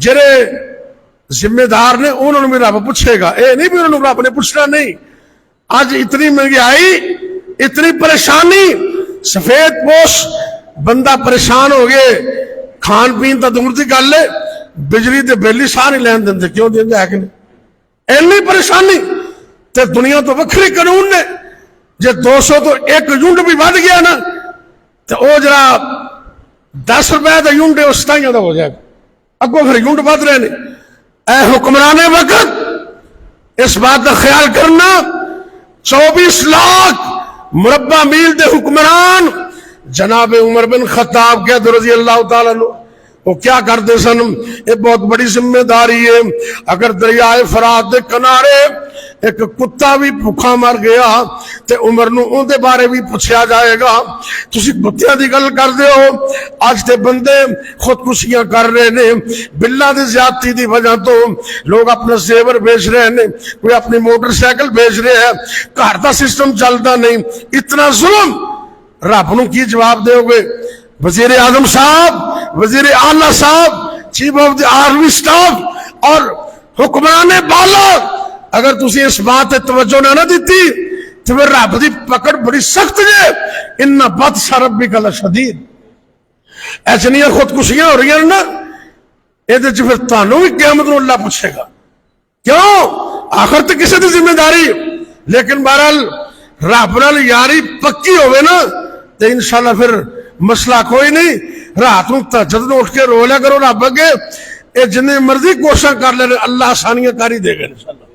जेरे जिम्मेदार ने उन्होंने भी रब पूछेगा, ये नहीं भी उन्होंने रब ने पूछना नहीं। आज इतनी महंगाई, इतनी परेशानी, सफेद पोश बंदा परेशान हो गए, खान पीन तो दूर की गल है, बिजली ते बिल ही साह नहीं लैन देंगे, क्यों देंगे है कि नहीं? इन्नी परेशानी ते दुनिया तो वक्रे कानून ने, जे 200 तो 1 यूनिट भी बढ़ गया ना तो वह जरा 10 रुपए का यूनिट उस तरह का हो जाएगा, अगों फिर यूनिट बढ़ रहे हैं। ऐ हुक्मराने वक्त इस बात का ख्याल करना, 24 लाख मुरब्बा मील के हुक्मरान जनाब उमर बिन खत्ताब के रज़ी अल्लाह ताला अन्हु वो क्या करते सन, ये बहुत बड़ी जिम्मेदारी है। अगर दरियाए फरात के किनारे एक कुत्ता भी भूखा मर गया तो उमर नूं उहदे बारे भी पूछा जाएगा। तुसीं कुत्तियां दी गल करदे हो, अज ते बंदे खुदकुशियां कर रहे ने, बिल्लां दी ज्यादती दी वजह तो लोग अपना जेवर बेच रहे हैं, कोई अपनी मोटरसाइकिल बेच रहे हैं, घर का सिस्टम चलता नहीं। इतना जुल्म रब नूं की जवाब दोगे? वजीर आजम साहब, वजीर आला साहब, chief of the army staff और हुक्मरान बाला अगर तुसी इस बात तवज्जो ना दी तो फिर रब की पकड़ बड़ी सख्त है। इन्ना बत्श रब्बी का शदीद, ऐसनियां खुदकुशियां हो रही ना, ये फिर तुहानू भी क़यामत नूं अल्लाह पूछेगा। क्यों? आखिर तो किसी की जिम्मेदारी, लेकिन बहरहाल रब नाल यारी पक्की होवे ना तो इंशाअल्लाह फिर मसला कोई नहीं। रात में तहज्जुद में उठ के रो लिया करो रब अगे, जिन्नी मर्जी कोशिश कर ले, अल्लाह आसानियां कर ही देगा इंशाअल्लाह।